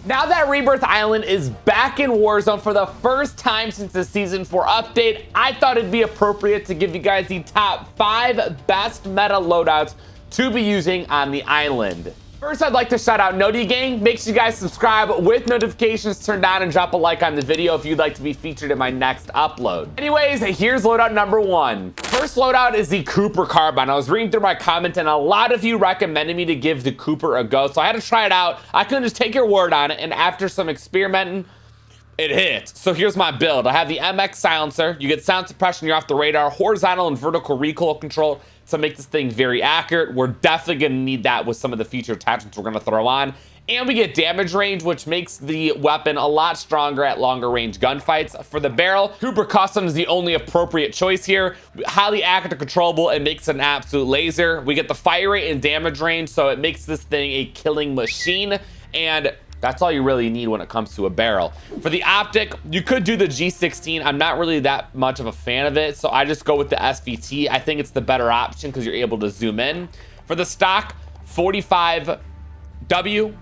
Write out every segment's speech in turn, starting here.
Now that Rebirth Island is back in Warzone for the first time since the Season 4 update, I thought it'd be appropriate to give you guys the top 5 best meta loadouts to be using on the island. First, I'd like to shout out Noti Gang. Make sure you guys subscribe with notifications turned on and drop a like on the video if you'd like to be featured in my next upload. Anyways, here's loadout number 1. First loadout is the Cooper Carbine. I was reading through my comments and a lot of you recommended me to give the Cooper a go, so I had to try it out. I couldn't just take your word on it, and after some experimenting, it hit. So here's my build. I have the MX silencer. You get sound suppression, you're off the radar, horizontal and vertical recoil control to make this thing very accurate. We're definitely going to need that with some of the feature attachments we're going to throw on. And we get damage range, which makes the weapon a lot stronger at longer range gunfights. For the barrel, Cooper Custom is the only appropriate choice here. Highly accurate and controllable, and makes an absolute laser. We get the fire rate and damage range, so it makes this thing a killing machine. And that's all you really need when it comes to a barrel. For the optic, you could do the G16. I'm not really that much of a fan of it, so I just go with the SVT. I think it's the better option because you're able to zoom in. For the stock, 45W.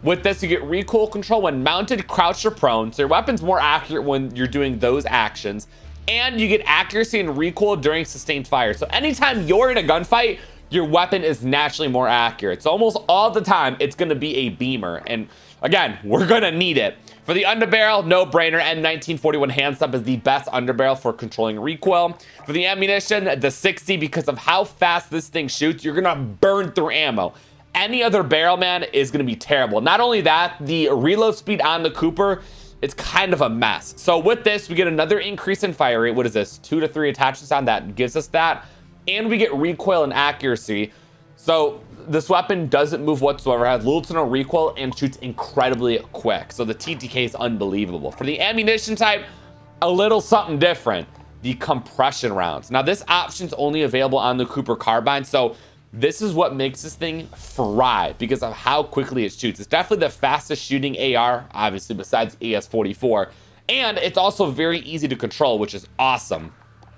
With this, you get recoil control when mounted, crouched, or prone, so your weapon's more accurate when you're doing those actions. And you get accuracy and recoil during sustained fire. So anytime you're in a gunfight, your weapon is naturally more accurate. So almost all the time, it's gonna be a beamer. And again, we're gonna need it. For the underbarrel, no brainer, M1941 hand stop is the best underbarrel for controlling recoil. For the ammunition, the 60, because of how fast this thing shoots, you're gonna burn through ammo. Any other barrel, man, is gonna be terrible. Not only that, the reload speed on the Cooper, it's kind of a mess. So with this, we get another increase in fire rate. What is this? 2 to 3 attachments on that gives us that. And we get recoil and accuracy. So this weapon doesn't move whatsoever, has little to no recoil, and shoots incredibly quick. So the TTK is unbelievable. For the ammunition type, a little something different. The compression rounds. Now this option's only available on the Cooper Carbine, so this is what makes this thing fry because of how quickly it shoots. It's definitely the fastest shooting AR, obviously, besides AS44. And it's also very easy to control, which is awesome.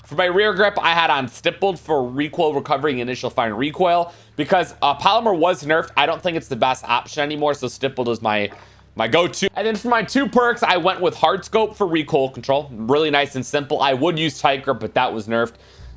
For my rear grip, I had on stippled for recoil recovery and initial fire and recoil. Because polymer was nerfed, I don't think it's the best option anymore, so stippled is my go-to. And then for my 2 perks, I went with hard scope for recoil control. Really nice and simple. I would use tight grip, but that was nerfed.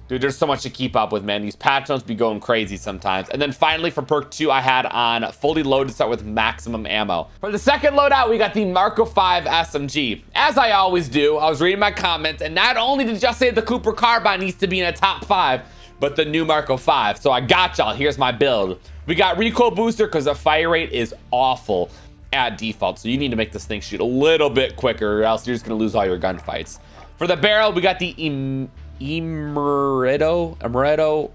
Dude, there's so much to keep up with, man. These patch notes be going crazy sometimes. And then finally for perk 2, I had on fully loaded to start with maximum ammo. For the second loadout, we got the Marco 5 SMG. As I always do, I was reading my comments, and not only did y'all say the Cooper Carbine needs to be in a top 5, but the new Marco 5. So I got y'all. Here's my build. We got recoil booster because the fire rate is awful at default. So you need to make this thing shoot a little bit quicker or else you're just going to lose all your gunfights. For the barrel, we got the Amaretto.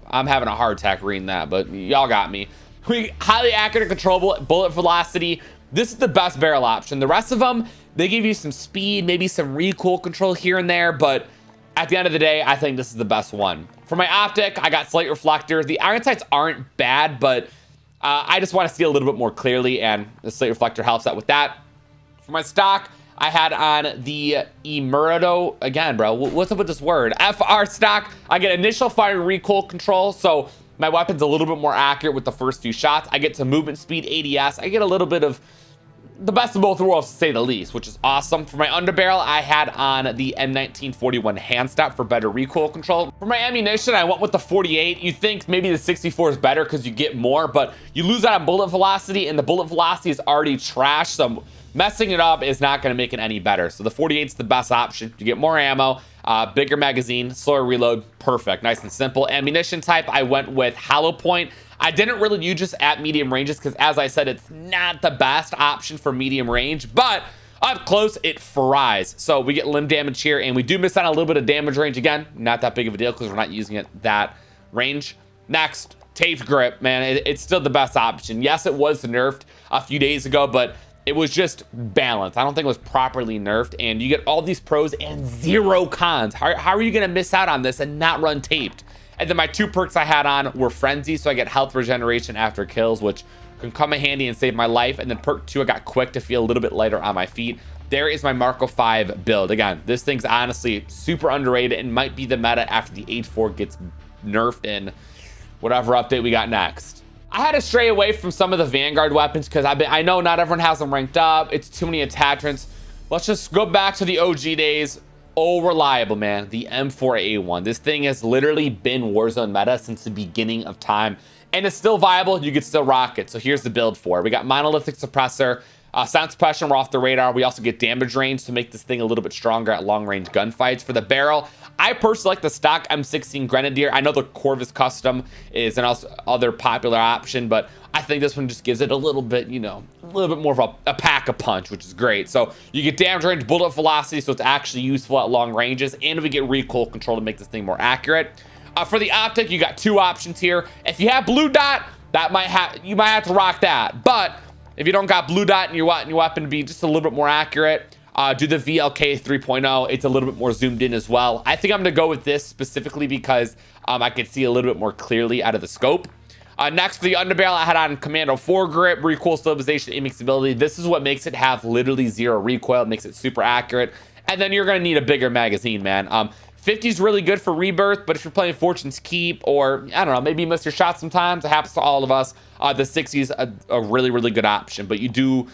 I'm having a heart attack reading that, but y'all got me. We highly accurate and controllable bullet velocity. This is the best barrel option. The rest of them, they give you some speed, maybe some recoil control here and there, but at the end of the day, I think this is the best one. For my optic, I got slate reflector. The iron sights aren't bad, but I just want to see a little bit more clearly, and the slate reflector helps out with that. For my stock, I had on the Emerito, again, bro, what's up with this word? FR stock. I get initial fire and recoil control, so my weapon's a little bit more accurate with the first few shots. I get some movement speed, ADS. I get a little bit of the best of both worlds, to say the least, which is awesome. For my underbarrel, I had on the M1941 hand stop for better recoil control. For my ammunition, I went with the 48. You think maybe the 64 is better because you get more, but you lose out on bullet velocity, and the bullet velocity is already trash, so messing it up is not going to make it any better. So the 48 is the best option. You get more ammo, bigger magazine, slower reload, perfect, nice and simple. Ammunition type, I went with hollow point. I didn't really use this at medium ranges because, as I said, it's not the best option for medium range, but up close, it fries. So we get limb damage here, and we do miss out on a little bit of damage range. Again, not that big of a deal because we're not using it that range. Next, taped grip, man. It's still the best option. Yes, it was nerfed a few days ago, but it was just balanced. I don't think it was properly nerfed, and you get all these pros and 0 cons. How are you going to miss out on this and not run taped? And then my 2 perks I had on were Frenzy, so I get health regeneration after kills, which can come in handy and save my life. And then perk 2, I got quick to feel a little bit lighter on my feet. There is my Marco 5 build. Again, this thing's honestly super underrated and might be the meta after the H4 gets nerfed in whatever update we got next. I had to stray away from some of the Vanguard weapons because I know not everyone has them ranked up. It's too many attachments. Let's just go back to the OG days. Oh, reliable, man. The M4A1. This thing has literally been Warzone meta since the beginning of time, and it's still viable. You could still rock it. So here's the build for it. We got monolithic suppressor, sound suppression. We're off the radar. We also get damage range to make this thing a little bit stronger at long range gunfights. For the barrel, I personally like the stock M16 Grenadier. I know the Corvus Custom is an other popular option, but I think this one just gives it a little bit, you know, a little bit more of a pack a punch, which is great. So you get damage range, bullet velocity, so it's actually useful at long ranges, and we get recoil control to make this thing more accurate. For the optic, you got two options here. If you have blue dot, you might have to rock that. But if you don't got blue dot and you want your weapon to be just a little bit more accurate, do the VLK 3.0. It's a little bit more zoomed in as well. I think I'm gonna go with this specifically because I could see a little bit more clearly out of the scope. Next, for the underbarrel, I had on Commando 4 grip, recoil stabilization, aiming stability. This is what makes it have literally zero recoil. It makes it super accurate. And then you're gonna need a bigger magazine, man. 50 is really good for Rebirth, but if you're playing Fortune's Keep, or I don't know, maybe you miss your shot sometimes, it happens to all of us, the 60 is a really, really good option, but you do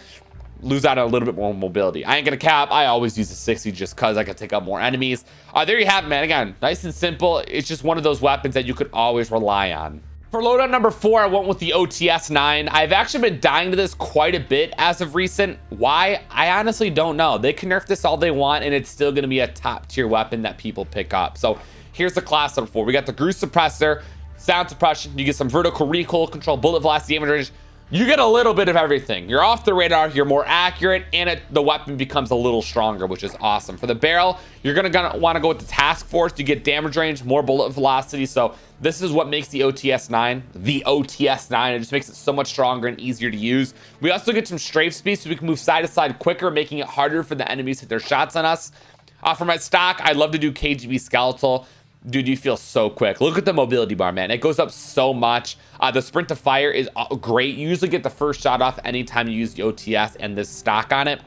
lose out on a little bit more mobility. I ain't gonna cap. I always use the 60 just because I can take out more enemies. There you have it, man. Again, nice and simple. It's just one of those weapons that you could always rely on. For loadout number 4, I went with the OTS-9. I've actually been dying to this quite a bit as of recent. Why? I honestly don't know. They can nerf this all they want, and it's still going to be a top-tier weapon that people pick up. So here's the class number 4. We got the Groove Suppressor, sound suppression. You get some vertical recoil control, bullet velocity, damage range. You get a little bit of everything. You're off the radar, you're more accurate, and the weapon becomes a little stronger, which is awesome. For the barrel, you're gonna want to go with the Task Force. You get damage range, more bullet velocity. So this is what makes the OTS-9 the OTS-9. It just makes it so much stronger and easier to use. We also get some strafe speed, so we can move side to side quicker, making it harder for the enemies to hit their shots on us. For my stock, I love to do KGB Skeletal. Dude, you feel so quick. Look at the mobility bar, man. It goes up so much. The sprint to fire is great. You usually get the first shot off anytime you use the OTS and this stock on it.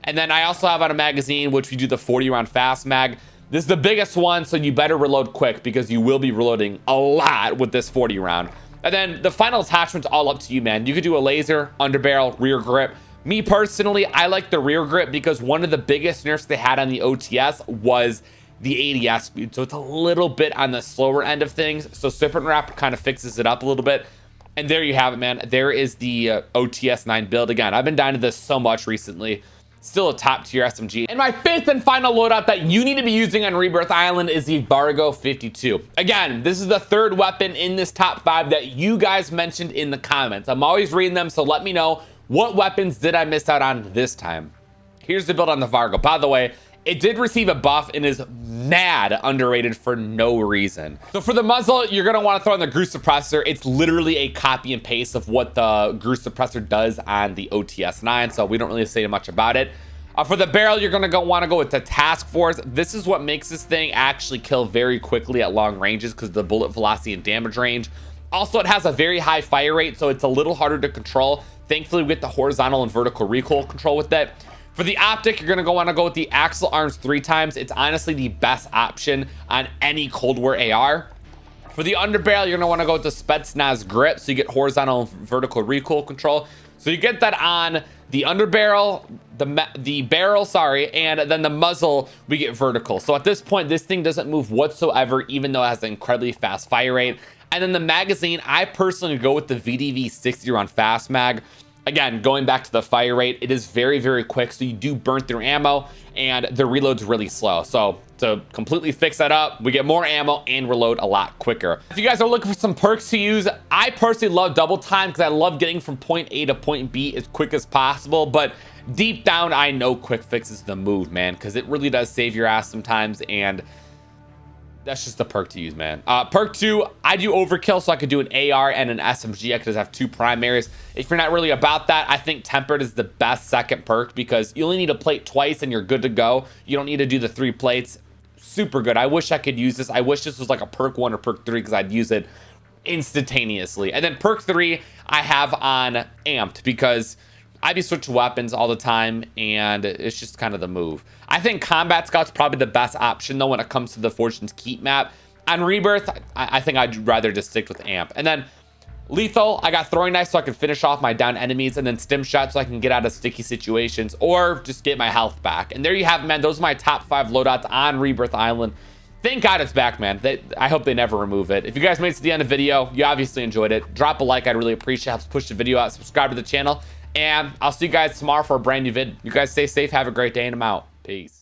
And then I also have on a magazine, which we do the 40 round fast mag. This is the biggest one, so you better reload quick because you will be reloading a lot with this 40 round. And then the final attachment's all up to you, man. You could do a laser, underbarrel, rear grip. Me personally, I like the rear grip because one of the biggest nerfs they had on the OTS was the ADS speed, so it's a little bit on the slower end of things. So Sip and Wrap kind of fixes it up a little bit. And there you have it, man. There is the OTS-9 build. Again, I've been dying to this so much recently. Still a top tier SMG. And my 5th and final loadout that you need to be using on Rebirth Island is the Vargo 52. Again, this is the 3rd weapon in this top 5 that you guys mentioned in the comments. I'm always reading them, so let me know what weapons did I miss out on this time. Here's the build on the Vargo. By the way, it did receive a buff and is mad underrated for no reason. So for the muzzle, you're gonna want to throw in the Groove Suppressor. It's literally a copy and paste of what the Groove Suppressor does on the OTS-9, so we don't really say much about it. For the barrel, you're gonna want to go with the Task Force. This is what makes this thing actually kill very quickly at long ranges because of the bullet velocity and damage range. Also, it has a very high fire rate, so it's a little harder to control. Thankfully, we get the horizontal and vertical recoil control with it. For the optic, you're going to want to go with the Axle Arms 3 times. It's honestly the best option on any Cold War AR. For the underbarrel, you're going to want to go with the Spetsnaz grip, so you get horizontal and vertical recoil control. So you get that on the underbarrel, the barrel, sorry, and then the muzzle, we get vertical. So at this point, this thing doesn't move whatsoever, even though it has an incredibly fast fire rate. And then the magazine, I personally go with the VDV 60 round fast mag. Again, going back to the fire rate, it is very, very quick, so you do burn through ammo, and the reload's really slow. So to completely fix that up, we get more ammo and reload a lot quicker. If you guys are looking for some perks to use, I personally love double time because I love getting from point A to point B as quick as possible, but deep down, I know quick fix is the move, man, because it really does save your ass sometimes, and that's just a perk to use, man. Perk 2, I do overkill, so I could do an AR and an SMG. I could just have 2 primaries. If you're not really about that, I think Tempered is the best second perk because you only need a plate twice and you're good to go. You don't need to do the 3 plates. Super good. I wish I could use this. I wish this was like a perk 1 or perk 3 because I'd use it instantaneously. And then perk 3, I have on Amped because I be switching weapons all the time, and it's just kind of the move. I think Combat Scout's probably the best option, though, when it comes to the Fortune's Keep map. On Rebirth, I think I'd rather just stick with Amp. And then Lethal, I got throwing knife so I can finish off my down enemies, and then stim shot so I can get out of sticky situations or just get my health back. And there you have it, man. Those are my top 5 loadouts on Rebirth Island. Thank God it's back, man. I hope they never remove it. If you guys made it to the end of the video, you obviously enjoyed it. Drop a like. I'd really appreciate it. Helps push the video out. Subscribe to the channel. And I'll see you guys tomorrow for a brand new vid. You guys stay safe. Have a great day, and I'm out. Peace.